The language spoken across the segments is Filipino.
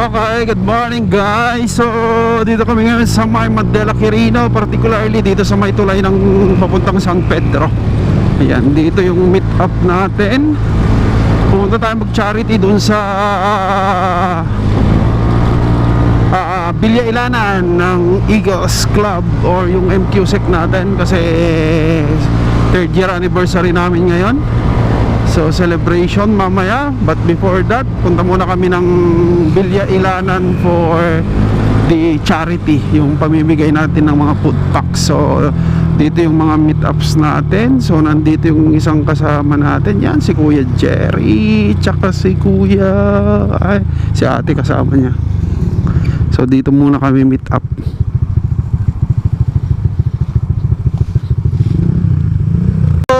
Okay, good morning guys. So dito kami ngayon sa may Mandela Quirino, particularly dito sa may tulay ng papuntang San Pedro. Ayan, dito yung meet up natin. Pumunta tayo mag-charity dun sa Villa Ilanan ng Eagles Club or yung MQSEC natin, kasi 3rd year anniversary namin ngayon. So celebration mamaya, but before that punta muna kami ng Villa Ilanan for the charity, yung pamimigay natin ng mga food packs. So dito yung mga meetups natin. So nandito yung isang kasama natin, yan si Kuya Jerry, tsaka si si ate kasama niya. So dito muna kami meet up.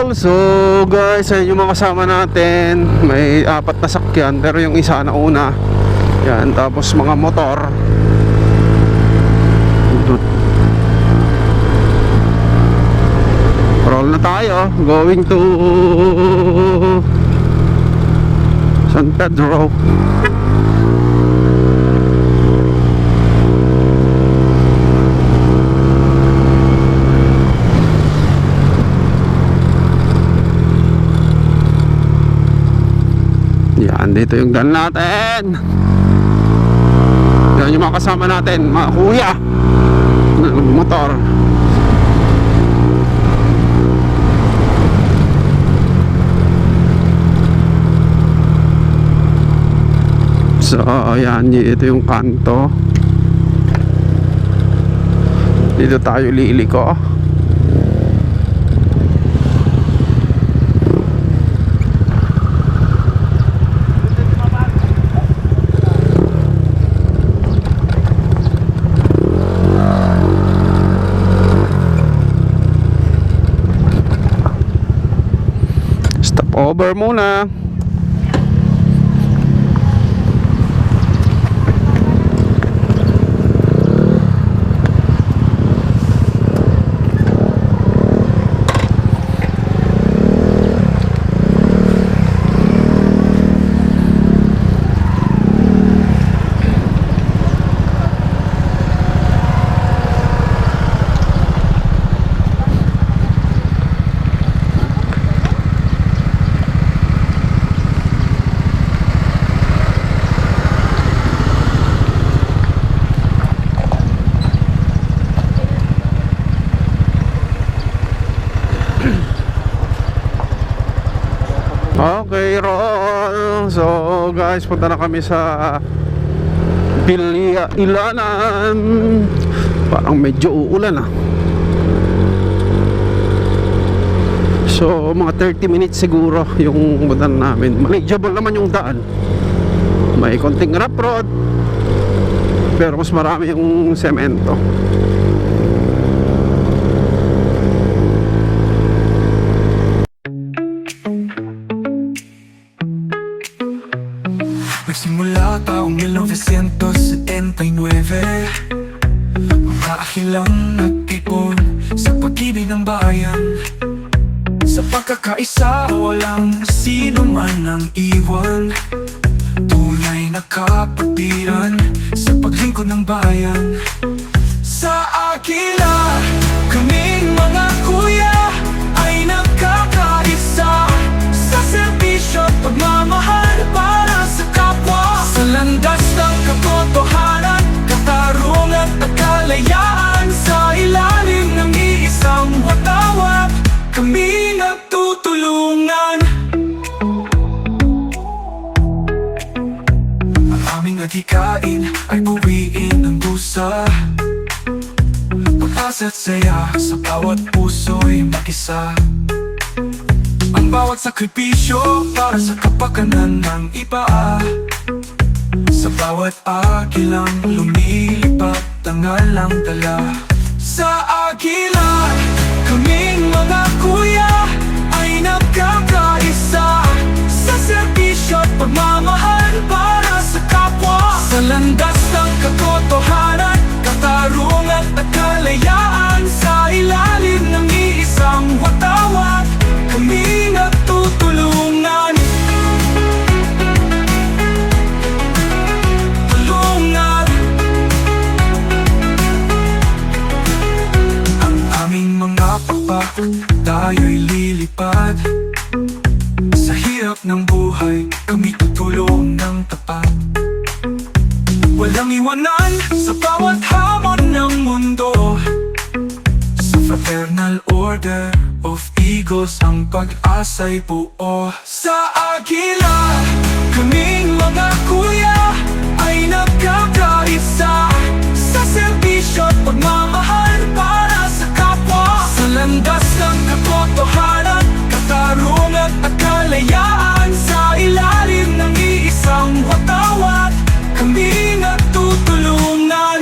So guys, ayun yung mga kasama natin. May 4 na sakyan, pero yung isa na una. Yan, tapos mga motor. Roll na tayo, going to San Pedro. Yan, dito yung daan natin. Yan yung mga kasama natin, mga kuya ng motor. So ayan, ito yung kanto. Dito tayo liliko. Over muna. Okay, roll. So guys, punta na kami sa Villa Ilanan. Parang medyo uulan ah. So mga 30 minutes siguro yung puntan namin. Manageable naman yung daan. May konting rough road, pero mas marami yung semento. Nagsimula taong 1979, mga ahilang nag-ipon sa pag-ibig ng bayan. Sa pagkakaisa, walang sino man ang iwan. Tunay na kapatiran sa paglingkod ng bayan. Sa Aquila, kaming mga kuya ay nagkakaisa sa serbisyo at pagmamahal para sa kapwa. Sa landas ng katotohanan, katarungan at kalayaan, sa ilalim ng iisang watawat, kami nagtutulungan. Ang aming adhikain ay buwiin ng busa, pag-asa at saya sa bawat puso'y mag-isa. Ang bawat sakripisyo para sa kapakanan ng iba, sa bawat agilang lumilipat ang alang dala. Sa Aquila, kaming mga kuya ay nagkakaisa sa serbisyo at pagmamahal para sa kapwa. Sa landas ng katotohanan, katarungan at kalayaan, sa ilalim ng iisang watawat, kami nagtutulungan. Tulungan. tayo'y lilipad. Sa hirap ng buhay, kami tutulong ng tapat. Walang iwanan sa bawat hamon ng mundo. Sa Fraternal Order of Eagles ang pag-asa'y buo. Sa Agila, kaming mga kuya ay nagkakaisa. Sa serbisyo at pagmamahal para sa kapwa. Sa landas ng katotohanan, katarungan at kalayaan. Sa ilalim ng iisang watawat, kami nagtutulungan.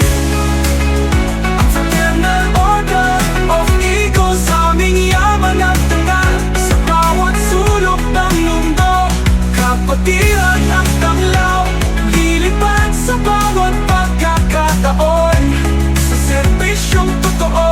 Ang Fraternal Order of Eagles, aming yaman at tangal. Sa bawat sulok ng mundo, kapatiran ang tanglaw. Lilipad sa bawat pagkakataon, sa serbisyong totoo.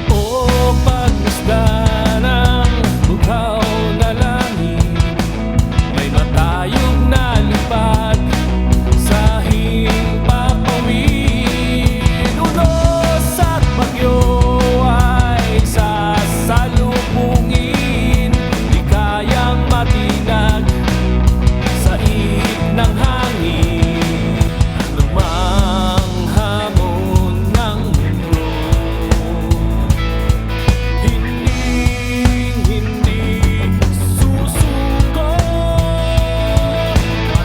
O pag-isda ng bughaw na langit, may matayog na lipad sa himpapawid. Unos at bagyo ay sasalubungin, di kayang matinag sa ihip ng hangin. Lumang hamon ng mundo, hindi susuko.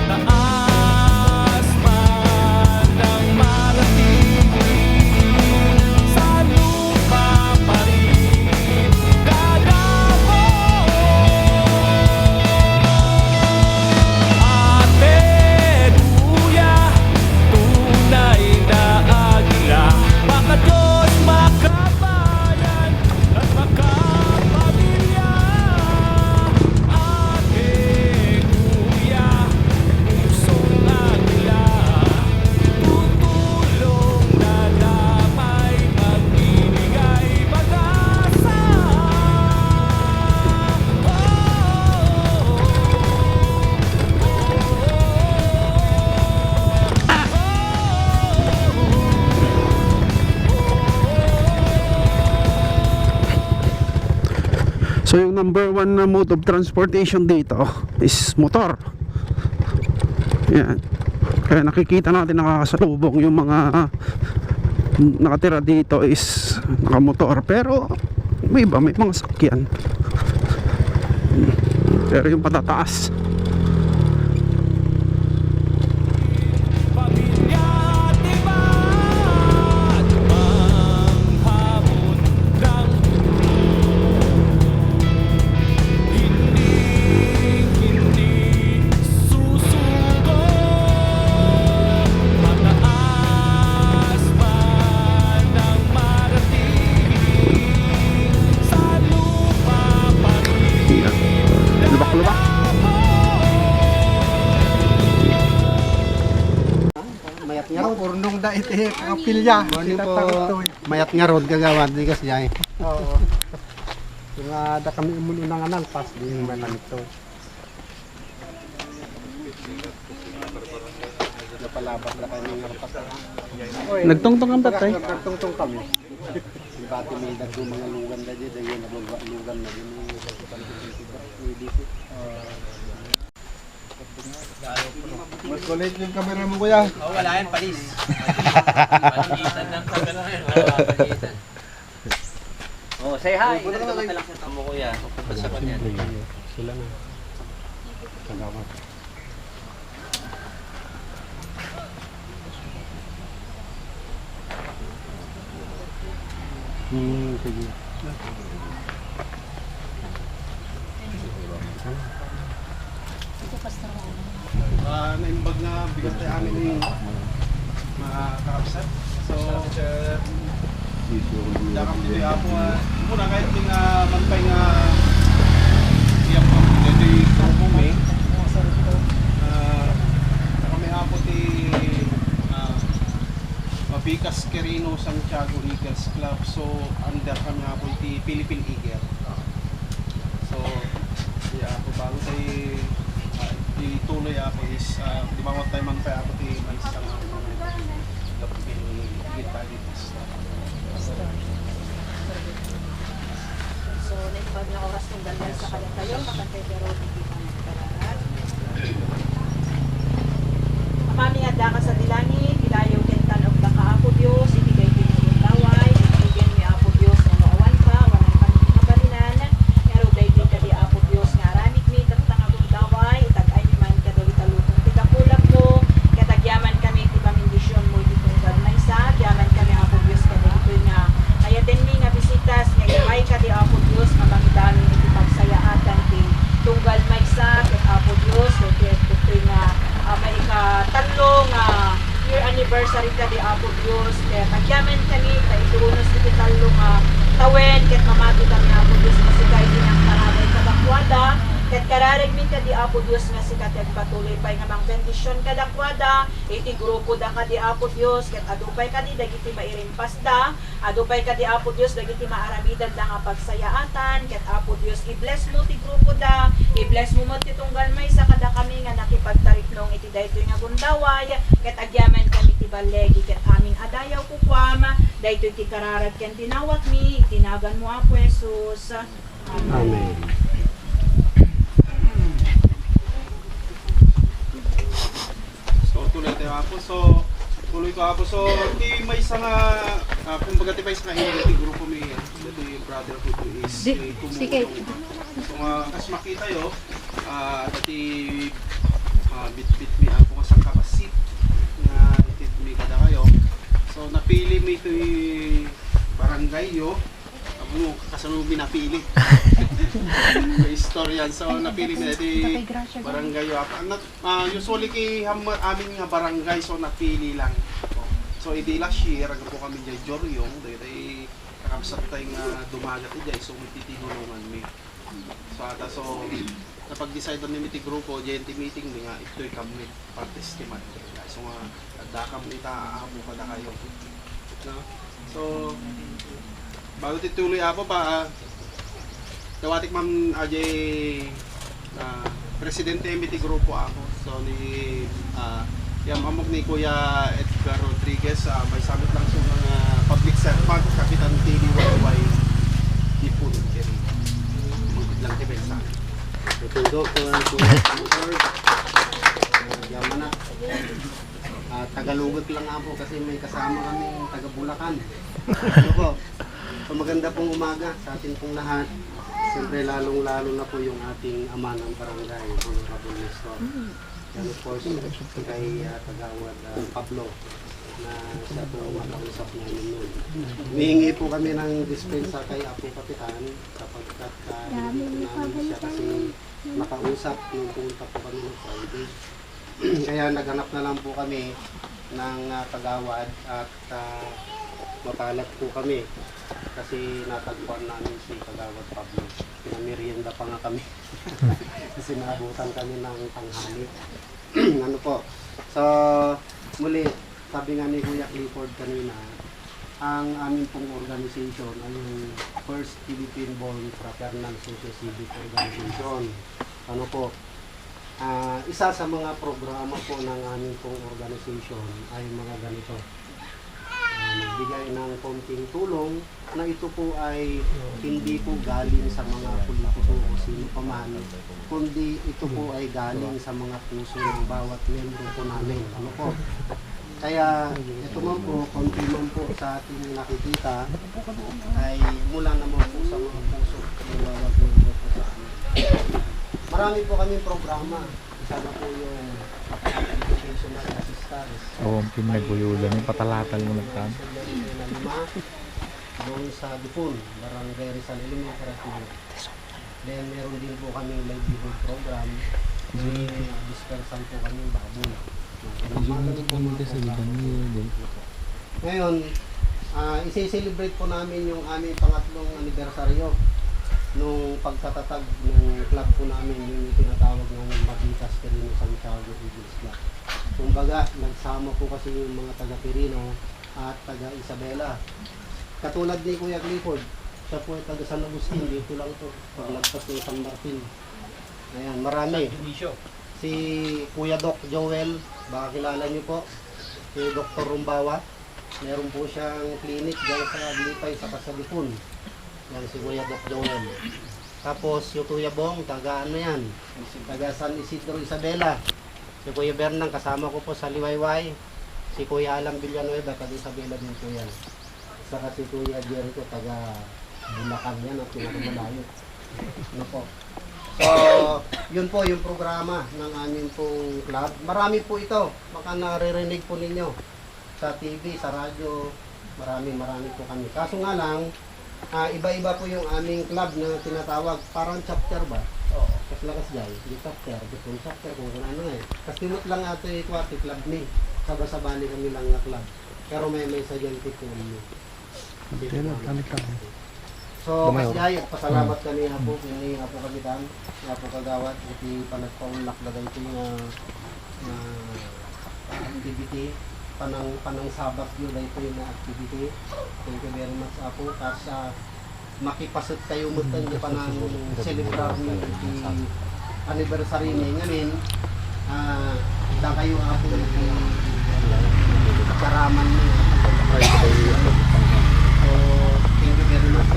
Mataas man ang marating, sa lupa pa rin dadamo. Ate, kuya, tunay na agila, maka-Diyos, makabayan at makapamilya. Ate, kuya, pusong agila, tutulong na damay, magbibigay pag-asa. So yung number one na mode of transportation dito is motor. Yan. Kaya nakikita natin nakakasalubong yung mga nakatira dito is nakamotor. Pero may iba, may mga sakyan. Pero yung patataas, Pamilya, diba? Lumang hamon ng hindi susuko. Mataas man ang marating, sa lupa pa rin lubak-lubak. Mayat nga rod. Purnong da iti kapilya. Mayat nga rod gagawa. Di kas jay. Oo. Yung da kami umulo ng analpas. Di yung manan ito. Napalabas na kayo ng alpas. Nagtungtong ang batay. Nagtungtong kami. Di bati may dagdo mga lugan da dyan. Dahil nabagwa lugan na dyan. Mas kulit yung camera mo kuya. Oh, wala yan, palis. Palitan ng camera ngayon. Palitan. Oh, say hi. Nagkamata lang sa tamo ko yan. Sa kanya. Sila na. Salamat. Sige. Naimbag na bigat tayo amin yung mga karapsat. So, dakam dito ako. Muna kahit yung magpay nga iyak mo. Dito yung grupo mo eh. Kami hapo ti Mabikas Quirino Santiago Eagles Club. So, under kami hapo ti Philippine Eagle. bago tayo ituloy ako is di ba tayo man pa ako may isang higit tayo dito. So, naipag na oras ng dalal sa kanya tayo, kapantay pero hindi pa nagkararat. Amami adda ka sa dilangit, ilayaw kentan og baka Apo Dios, ibigay din mo laway, ibigay ni Apo Dios na maawan ka, walang paningabalinan, pero daydi ka di Apo Dios nga aramid mi datang agong daway, itag-ay mi man ka daw italutong tigapulak mo, katagyaman kami ti pamindisyon mo ditong garnay sa, gyaman kami Apo Dios ka dito nga ayaten mi nga bisitas nga gaway ka di Apo Dios nga mangidami iti pagsayaatan ti tunggal may sa ket Apo Dios ito nga may ikatatlo nga year anniversary ka di Apo Dios ket nagyamen kami kay ituunos iti tatlo nga tawen ket mamati kami Apo Dios kasi kay dinang karagay kadakwada ket karareg mi ka di Apo Dios nga sikat ket patuloy pay nga mang bendisyon kadakwada iti grupo da ka di Apo Dios ket adupay ka di dagiti mairimpas da adupay ka di Apo Dios dagiti maaramidan da nga pagsayaatan ket Apo Dios i-bless mo ti grupo da i-bless mo ti tunggal may sa kada kami nga nakipagtariknong iti daytoy nga gundaway ket agyaman kami ti balegi ket aming adayaw kukwama daytoy ti kararag ken tinawat mi tinagan mo Apo Jesus. Amen. So tuloy tayo Apo. Tuloy ko Apo. So di may isang kumbaga ti may isang ti grupo mi dati brotherhood is tumulong. So as makita yo dati bit mi Apo kasang kapasit nga itid mi kada kayo. So napili mi ito barangay yo. Ano kasalubi napili. May istoryan. So napili mi dati barangay yo. Usually kay amin nga barangay so napili lang. So idi last year aga po kami dyan Joryong dahil kakabsat tayo nga dumagat ijay so magtitinulungan mi. So napag-decide na ti grupo dyan ti meeting mi nga ito'y kami partistimate. So nga adakam ita amo kada kayo. No? So bago tituloy Apo pa dawatik Ma'am Ajay presidente MT grupo ako. So ni yung amok ni Kuya Edgar Rodriguez may samit lang sa mga public servant Kapitan TDYY Dipun Keri. Mungkit lang tibensa. Tutundok ko ang yaman na. Tagalugot lang Apo kasi may kasama kami taga Bulacan. Ano po? So maganda pong umaga sa atin pong lahat. Siyempre lalong-lalo na po yung ating ama ng barangay, Honorable Nestor. And of course, kay Tagawad Pablo na siya po makausap namin yun. Humihingi po kami ng dispensa kay Apo Kapitan kapagkat hindi po namin siya kasi nakausap nung punta po kami ng Friday. Kaya naghanap na lang po kami ng Tagawad at mapalat po kami kasi natagpuan namin si Tagawad Pablo. Pinamerienda pa nga kami kasi naabutan kami ng tanghali. Ano po? So, muli, sabi nga ni Kuya Clifford kanina, ang aming pong organization ay yung First Philippine Born Fraternal Socio-Civic Organization. Ano po? Isa sa mga programa po ng aming pong organization ay mga ganito. Nagbigay ng konting tulong na ito po ay hindi po galing sa mga politiko o sino pa man, kundi ito po ay galing sa mga puso ng bawat membro po namin. Ano po? Kaya ito man po, konti man po sa ating nakikita ay mula naman po sa mga puso ng bawat membro po sa amin. Marami po kaming programa. Isa na po yung educational assistance. Oo, pinagbuyulan yung patalatal mo nagtaan. Doon sa Dipon, Barangay Rizal Elementary School. Then meron din po kami livelihood program. Dispersan po kami baboy. Ngayon, isi-celebrate po namin yung aming pangatlong anibersaryo nung pagtatatag ng club po namin, yung tinatawag ng Magitas Quirino Santiago Eagles Club. Kumbaga, nagsama po kasi yung mga taga-Quirino at taga-Isabela. Katulad ni Kuya Clifford, siya po ay taga San Agustin, dito lang to, paglagpas ng San Martin. Ayan, marami. Si Kuya Doc Joel, baka kilala niyo po. Si Dr. Rumbawa. Meron po siyang clinic dyan sa Lipay sa Kasalipon. Yan si Kuya Doc Joel. Tapos yung Kuya Bong, taga ano yan? Taga San Isidro Isabela. Si Kuya Bernang, kasama ko po sa Liwayway. Si Kuya Alang Villanueva, taga Isabela din po yan. Saka si Kuya Jericho, taga Bulacan yan at pinakamalayo. Ano po? So, yun po yung programa ng aming pong club. Marami po ito. Baka naririnig po ninyo sa TV, sa radyo. Marami po kami. Kaso nga lang, iba-iba po yung aming club na tinatawag. Parang chapter ba? Oo. Kas lakas dyan. Di chapter, di chapter, kung ano nga eh. Kasi tinut lang ato yung club ni. Sabasabali kami lang nga club. Pero may scientific po ninyo. So, kasjay, pasalamat kami nga po, kini nga po kapitan, nga po kagawad, iti panagpaunlak na ito yung activity, panang sabat yun na ito yung activity. Thank you very much po, kasi makipasot kayo mo tayo panang celebrar ni anniversary niya ngayon. Dahil kayo nga po iti karaman niya. So, thank you very much.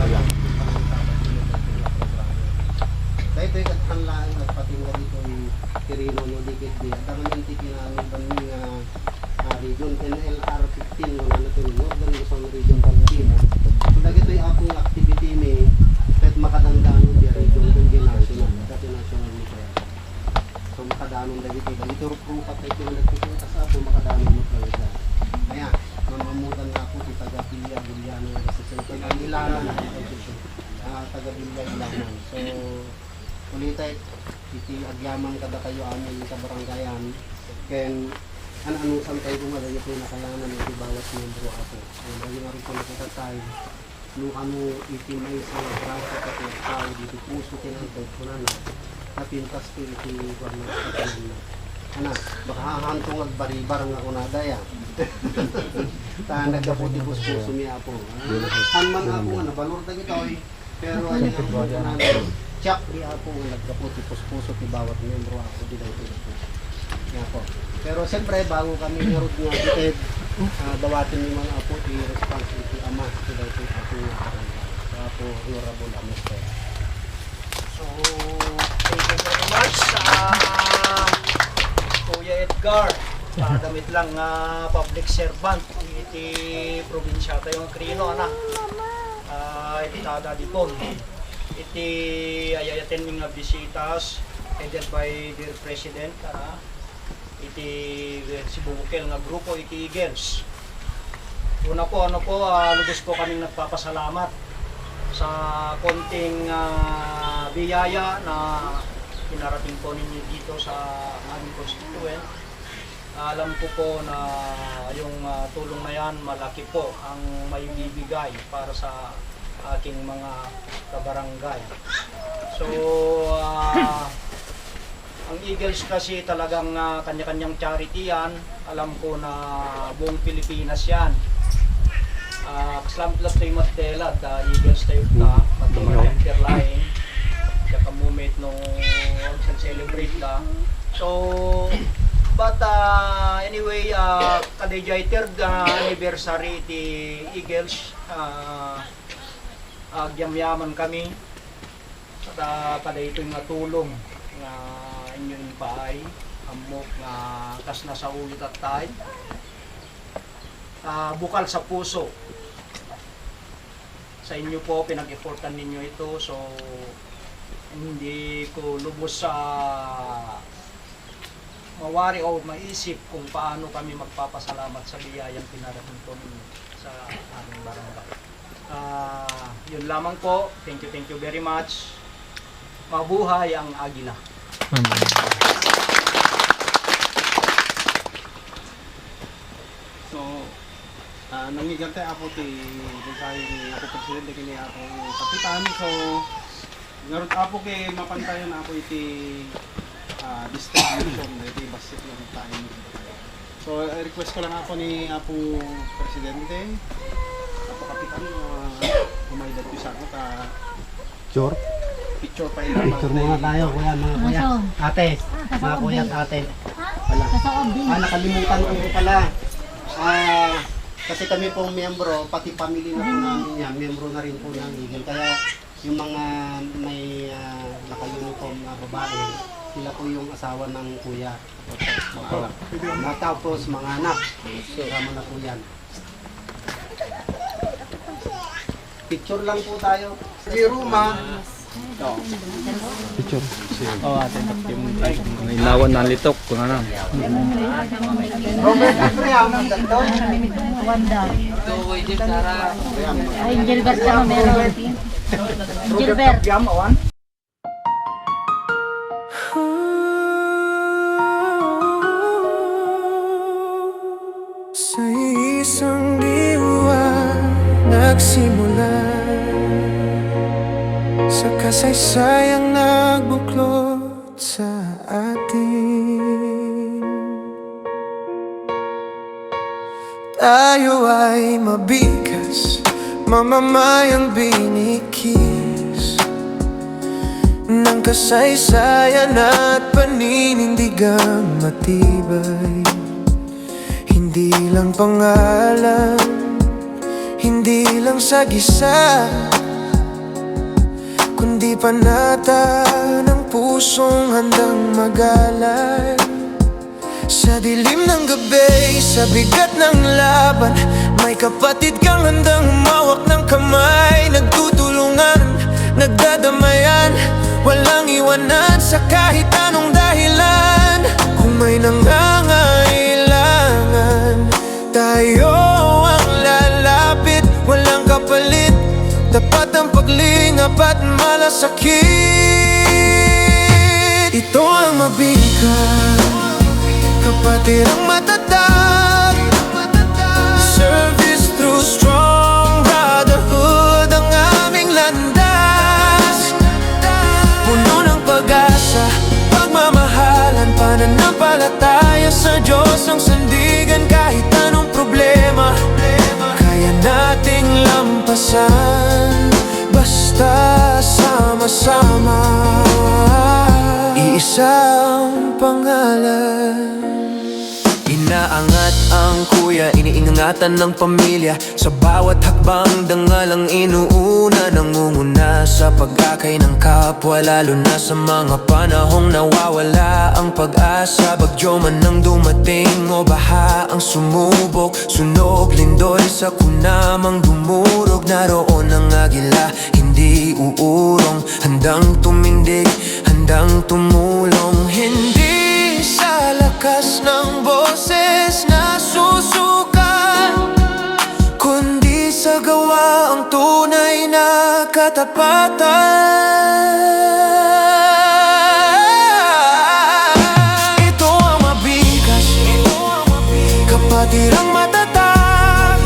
Dahil ito yung kathanlaan at pati nga dito yung Kirino no dikit di. At naman yung tikinamit ba niya region NLR 15 wala na ito yung Northern Luzon Region 15. So, dahil ito yung akong activity ni kahit makadanggaan yung region yung national kasi national nito. So, makadanon dahil ito. Dahil ito rupat na ito yung nagpupunta sa ako makadanon mo talaga. Kaya, mamamutan nga po si taga-Pilya, Biliano, taga-Ilanan, taga-Bilya, Ilanan. So, ulitin, iti agyaman kada kayo amin sa barangayan. Kaya, anusan tayo gumalang ito na kayanan iti bawat membro ako. Ang lagi nga rin po nakatatay, nung ano iti may sa braso kasi tao dito puso tinantay ko na napintas ko iti buwan na katinan na. Baka hahantong agbaribar nga kunadaya. Nagkaputi puso niya po. Hanman ako nga, nabalor na kita pero ano nga po kunadaya. Tiyak di ako nga nagkaputi puso ti bawat membro ako di daw ito. Nga po. Pero siyempre bago kami nirod nga ditid, dawatin ni mga apo ti responsibility ama ti daw ito ako nga karangay. Kaya po, honorable Amoste. So, thank you very much Kuya Edgar. Damit lang public servant iti probinsya tayong Krino anak. Iti tada dipon. Iti ayayaten mga bisitas headed by dear President iti Sibubukel nga grupo iti Eagles. Una po lubos po kaming nagpapasalamat sa konting biyaya na pinarating po ninyo dito sa aming constituent. Alam ko po na yung tulong na yan malaki po ang may bibigay para sa aking mga kabarangay. So, ang Eagles kasi talagang kanya-kanyang charity yan. Alam ko na buong Pilipinas yan. Kaslamit lang tayo matela, Eagles tayo ta, matulong underline. Saka moment nung celebrate ta. So, but anyway, kadayjay third anniversary ti Eagles. Agyamyaman kami. At kaday ito yung tulong nga inyong paay. Amok nga kas na sa ulit at tayo. Bukal sa puso. Sa inyo po, pinag-effortan ninyo ito. So, hindi ko lubos sa mawari o maisip kung paano kami magpapasalamat sa biyayang pinarating ko sa aming barangay. Yun lamang po. Thank you very much. Mabuhay ang Agila. So, nangigante ako ti ako presidente kini ako kapitan. So, garot ako kay mapantayan ako iti distribution iti basit lang tayo. So, request ko lang ako ni Apo Presidente, Apo Kapitan, umaydag ko sa ako Sure. picture pa ilan. Picture muna tayo, kuya, mga kuya. Ate, mga kuya at ate. Wala. Nakalimutan ko po pala. Kasi kami pong miyembro, pati pamilya na po namin yan, miyembro na rin po ng Eagle. Kaya yung mga may naka-uniform na babae, sila po yung asawa ng kuya. Tapos mga anak, kasama na po yan. Picture lang po tayo. Si Ruma. Picture. Oo, ate. Yung ilawan na litok. Kung ano. Robert Abraham, ang ganda. Ay, Gilbert ka meron. Gilbert. Sa isang diwa nagsimula, sa kasaysayang nagbuklod sa atin. Tayo ay mabigas, mamamayang binikis ng kasaysayan at paninindigang matibay. Hindi lang pangalan, hindi lang sagisa, kundi panata ng pusong handang magalay. Sa dilim ng gabi, sa bigat ng laban, may kapatid kang handang humawak ng kamay. Nagtutulungan, nagdadamayan, walang iwanan sa kahit anong dahilan. Kung may nangangailangan, tayo ang lalapit, walang kapalit. Tapat ang paglingap at malasakit. Ito ang mabigat, kapatid ang matatag. Service through strong brotherhood ang aming landas. Puno ng pag-asa, pagmamahalan, pananampalataya sa Diyos ang sandigan. Kahit anong problema, kaya nating lampasan, basta sama-sama. Iisang pangalan. Inaangat ang kuya, iniingatan ng pamilya. Sa bawat hakbang dangal ang inuuna. Nangunguna sa pag-akay ng kapwa, lalo na sa mga panahong nawawala ang pag-asa. Bagyo man ang dumating o baha ang sumubok, sunog, lindol sa kunamang dumurog. Naroon ang agila, hindi uurong, handang tumindig, handang tumulong. Hindi sa lakas ng boses na susuka, kundi sa gawa ang tunay na katapatan. Ito ang mabigas, kapatid ang matatag.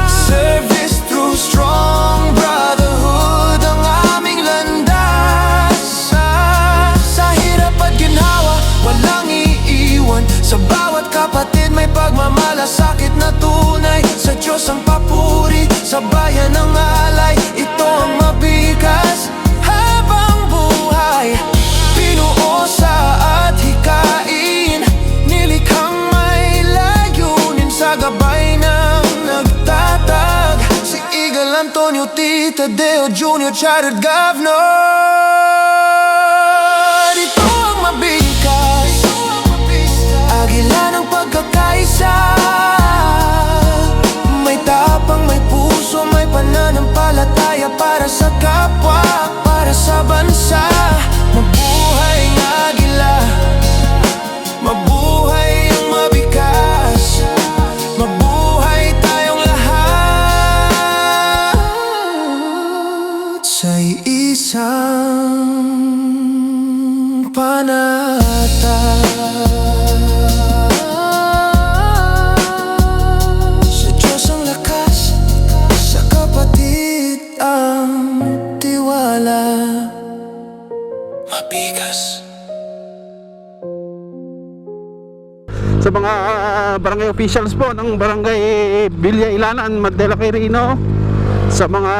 Service through strong brotherhood ang aming landas. Sa hirap at ginhawa, walang iiwan. Sa bawat kapatid may pagmamalasakit na tunay. Sa Diyos ang papuri, sa bayan ang alay. Ito ang mabigas habang buhay, binuo sa at hikain. Nilikhang may layunin sa gabay ng nagtatag. Si Eagle Antonio T. Tadeo Jr. Chartered Governor. Ito ang mabigas, agila ng pagkakaisa. May tapang, may puso, may pananampalataya para sa kapwa, para sa bansa. Mabuhay ang agila, mabuhay ang mabigas, mabuhay tayong lahat sa isang panata. Sa Diyos ang lakas, sa kapatid ang tiwala. Mabigas. Sa mga barangay officials po ng barangay Villa Ilanan, Mandela Quirino, sa mga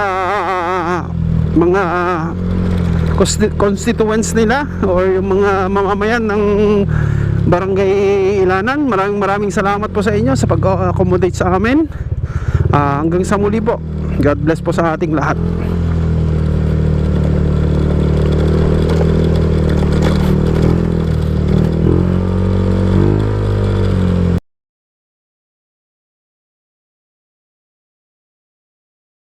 constituents nila or yung mga mamamayan ng Barangay Ilanan. Maraming salamat po sa inyo sa pag-accommodate sa amin. Hanggang sa muli po. God bless po sa ating lahat.